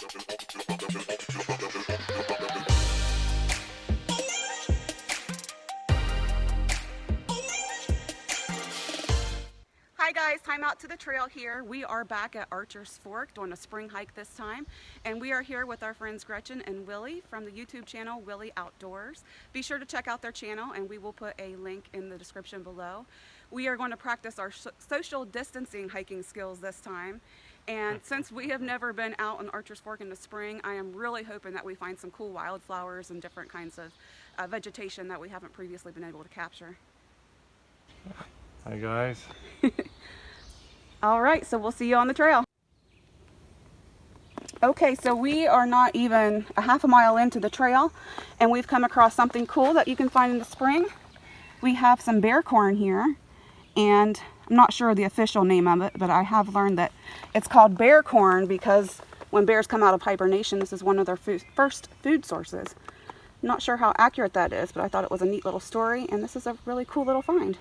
Hi guys, time out to the trail here. We are back at Archer's Fork doing a spring hike this time, and we are here with our friends Gretchen and Willie from the YouTube channel Willie Outdoors. Be sure to check out their channel, and we will put a link in the description below. We are going to practice our social distancing hiking skills this time, and since we have never been out on Archer's Fork in the spring, I am really hoping that we find some cool wildflowers and different kinds of vegetation that we haven't previously been able to capture. Hi guys. All right, so we'll see you on the trail. Okay, so we are not even a half a mile into the trail, and we've come across something cool that you can find in the spring. We have some bear corn here, and I'm not sure the official name of it, but I have learned that it's called bear corn because when bears come out of hibernation, this is one of their first food sources. I'm not sure how accurate that is, but I thought it was a neat little story, and this is a really cool little find.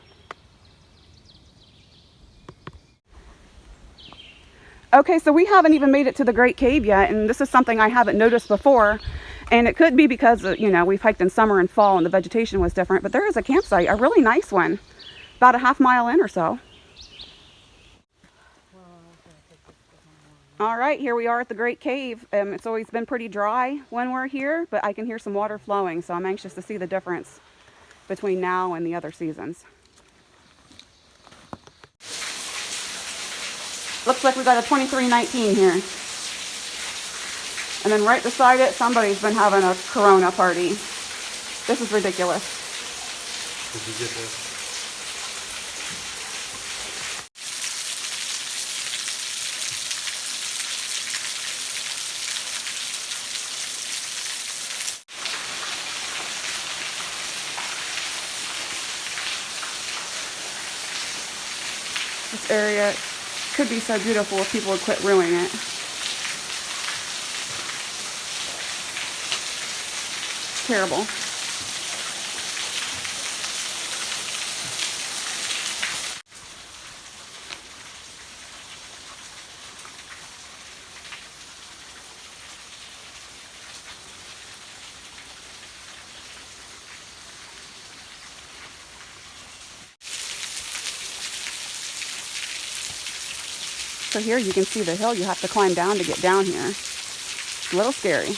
Okay, so we haven't even made it to the Great Cave yet, and this is something I haven't noticed before. And it could be because, you know, we've hiked in summer and fall and the vegetation was different, but there is a campsite, a really nice one, about a half mile in or so. All right, here we are at the Great Cave. It's always been pretty dry when we're here, but I can hear some water flowing, so I'm anxious to see the difference between now and the other seasons. Looks like we got a 2319 here. And then right beside it, somebody's been having a Corona party. This is ridiculous. Did you get this? This area could be so beautiful if people would quit ruining it. Terrible. So here you can see the hill you have to climb down to get down here. A little scary.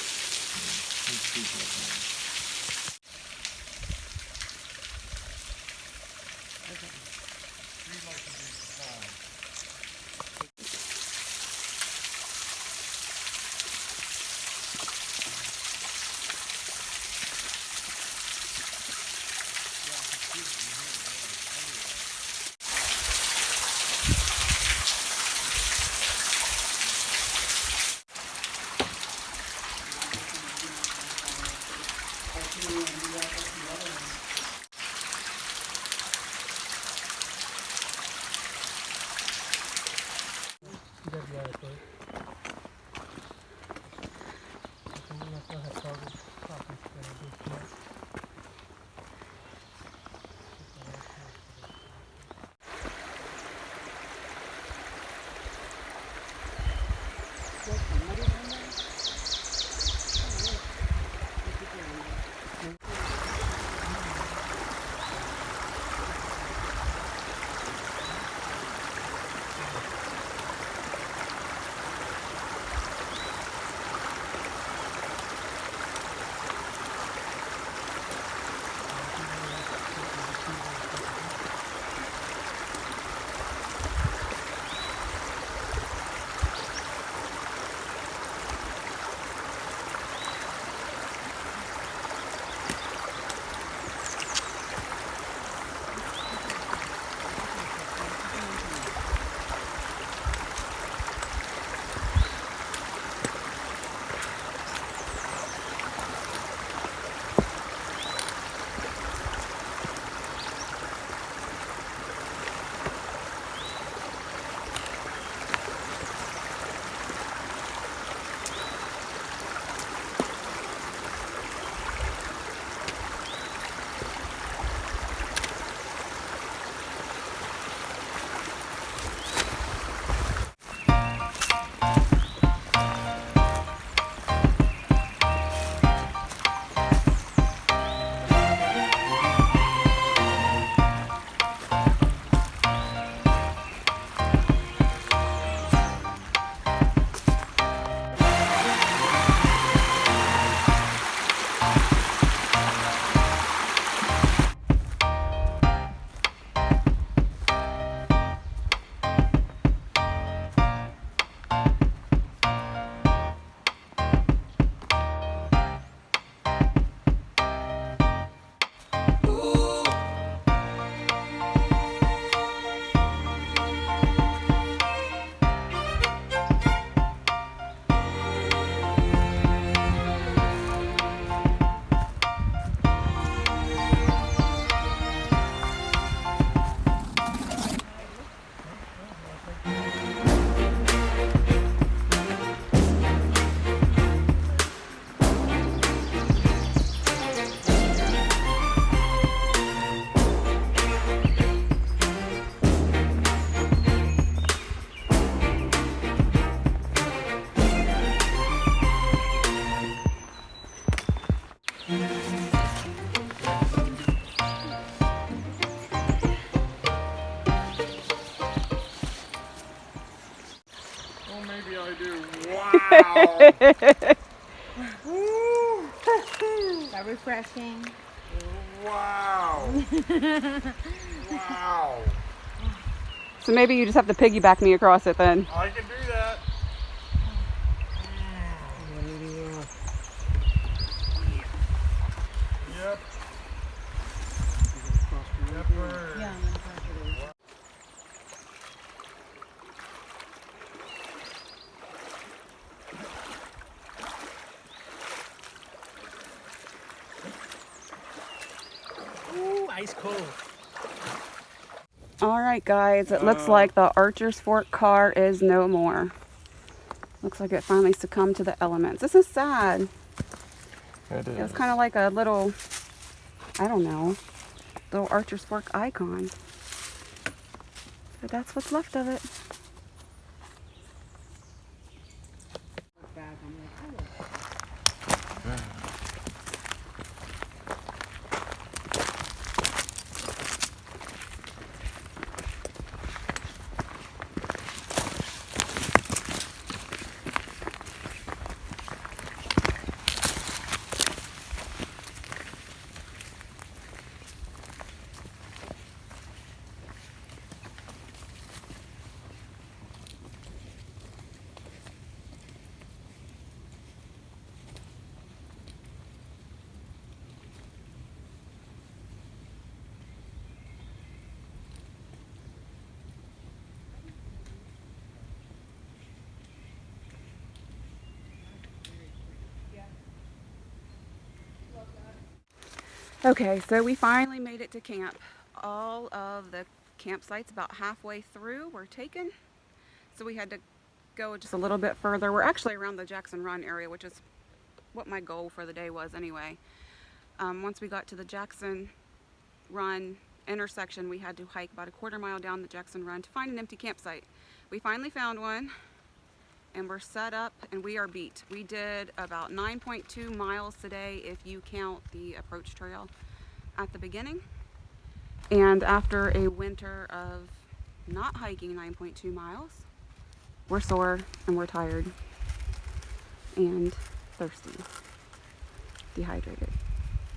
That refreshing. Wow. Wow. So maybe you just have to piggyback me across it then. I can do that. Yep. Yep. Yeah, I'm gonna pass it over. Ooh, ice cold. All right, guys, it looks like the Archer's Fork car is no more. Looks like it finally succumbed to the elements. This is sad. It It was is. kind of like a little, I don't know, little Archer's Fork icon. But that's what's left of it. Look back, I'm like, oh. Okay, so we finally made it to camp. All of the campsites about halfway through were taken. So we had to go just a little bit further. We're actually around the Jackson Run area, which is what my goal for the day was anyway. Once we got to the Jackson Run intersection, we had to hike about a quarter mile down the Jackson Run to find an empty campsite. We finally found one and we're set up and we are beat. We did about 9.2 miles today if you count the approach trail at the beginning. And after a winter of not hiking 9.2 miles, we're sore and we're tired and thirsty, dehydrated.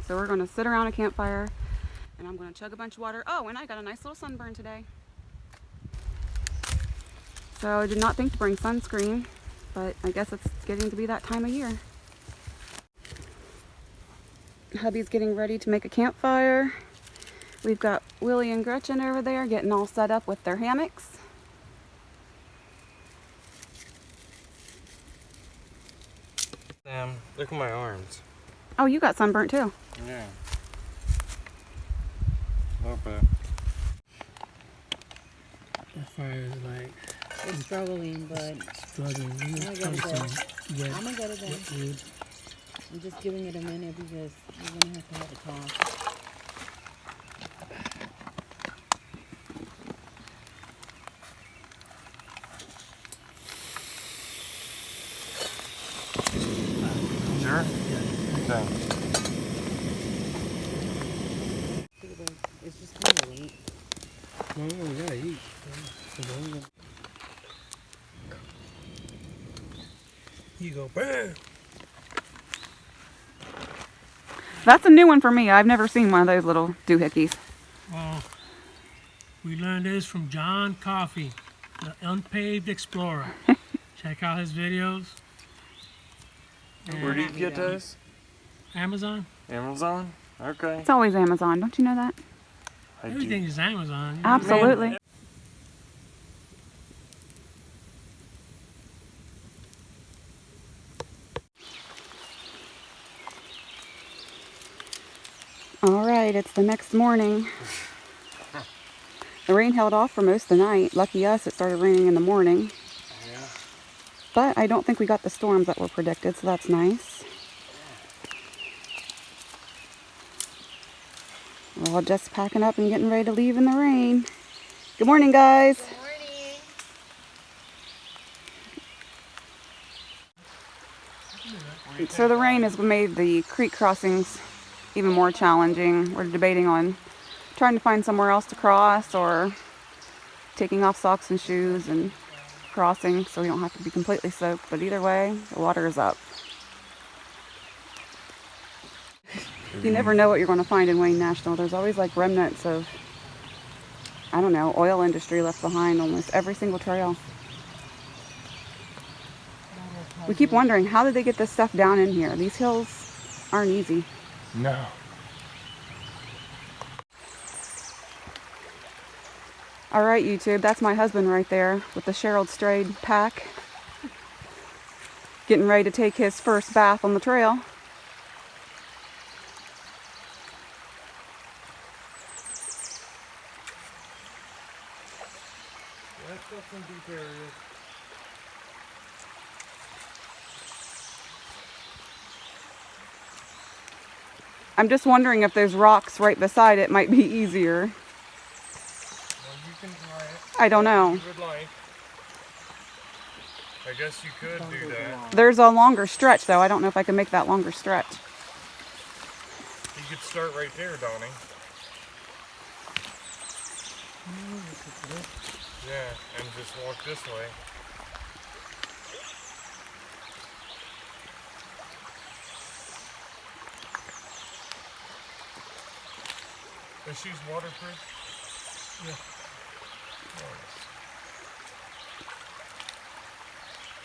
So we're gonna sit around a campfire and I'm gonna chug a bunch of water. Oh, and I got a nice little sunburn today. So I did not think to bring sunscreen, but I guess it's getting to be that time of year. Hubby's getting ready to make a campfire. We've got Willie and Gretchen over there getting all set up with their hammocks. Sam, look at my arms. Oh, you got sunburnt too. Yeah. A little bit. The fire is like It's struggling, but struggling. I'm gonna get it done. Wet, I'm gonna get it done. wet wood. I'm just giving it a minute because we're gonna have to have a talk. Sure? Okay. It's just kind of late. No, we gotta eat. You go, burn. That's a new one for me. I've never seen one of those little doohickeys. Well, we learned this from John Coffey, the Unpaved Explorer. Check out his videos. Where do you get those? Amazon. Amazon? Okay. It's always Amazon. Don't you know that? I do. Everything is Amazon. You know? Absolutely. All right, it's the next morning. The rain held off for most of the night. Lucky us, it started raining in the morning. Yeah. But I don't think we got the storms that were predicted, so that's nice. We're all just packing up and getting ready to leave in the rain. Good morning, guys. So the rain has made the creek crossings even more challenging. We're debating on trying to find somewhere else to cross or taking off socks and shoes and crossing so we don't have to be completely soaked, but either way, the water is up. You never know what you're going to find in Wayne National. There's always like remnants of, I don't know, oil industry left behind almost every single trail. We keep wondering, how did they get this stuff down in here? These hills aren't easy. No. All right, YouTube, that's my husband right there with the Sherald Strayed pack. Getting ready to take his first bath on the trail. That's got some deep areas. I'm just wondering if those rocks right beside it might be easier. Well, you can try it. I don't know. If you would like. I guess you could do that. There's a longer stretch though. I don't know if I can make that longer stretch. You could start right there, Donnie. Yeah, and just walk this way. The shoes waterproof? Yeah.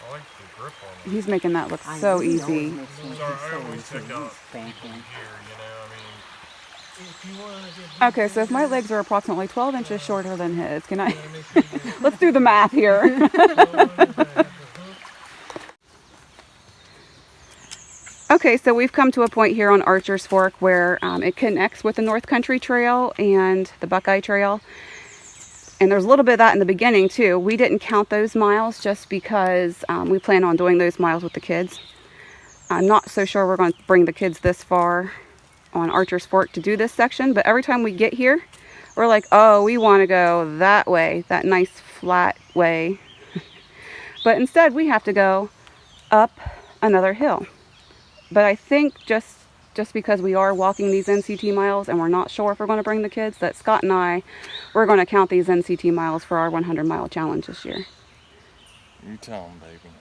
I like the grip on it. He's making that look so easy. Sorry, I always check out people here, you know, I mean. If you want to get Okay, so if my legs are approximately 12 inches shorter than his, can I? Let's do the math here. Okay, so we've come to a point here on Archer's Fork where it connects with the North Country Trail and the Buckeye Trail. And there's a little bit of that in the beginning too. We didn't count those miles just because we plan on doing those miles with the kids. I'm not so sure we're going to bring the kids this far on Archer's Fork to do this section, but every time we get here, we're like, oh, we want to go that way, that nice flat way. But instead we have to go up another hill. But I think just because we are walking these NCT miles and we're not sure if we're going to bring the kids, that Scott and I, we're going to count these NCT miles for our 100-mile challenge this year. You tell them, baby.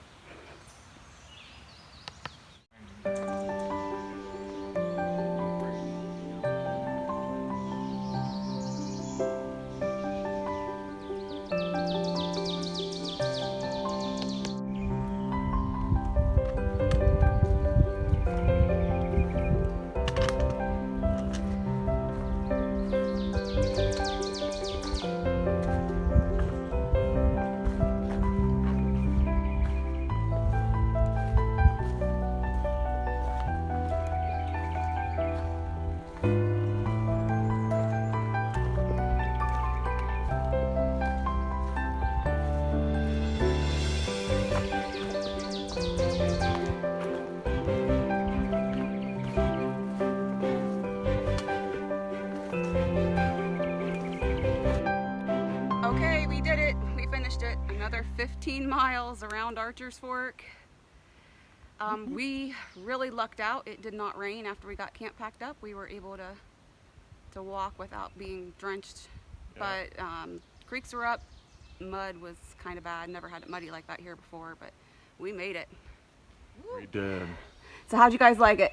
Okay, we did it. We finished it. Another 15 miles around Archer's Fork. We really lucked out. It did not rain after we got camp packed up. We were able to walk without being drenched. Yeah. But creeks were up. Mud was kind of bad. Never had it muddy like that here before, but we made it. We did. So how'd you guys like it?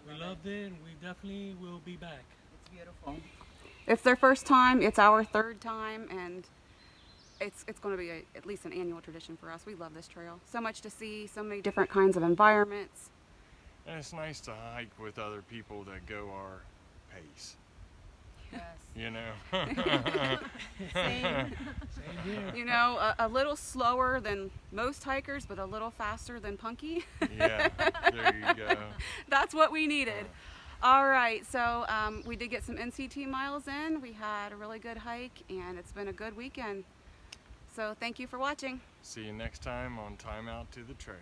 We loved it, and we definitely will be back. It's beautiful. It's their first time. It's our third time, and it's going to be at least an annual tradition for us. We love this trail. So much to see, so many different kinds of environments. And it's nice to hike with other people that go our pace. Yes. You know? Same. Same here. You know, a little slower than most hikers, but a little faster than Punky. Yeah, there you go. That's what we needed. All right, so we did get some NCT miles in. We had a really good hike, and it's been a good weekend. So thank you for watching. See you next time on Time Out to the Trail.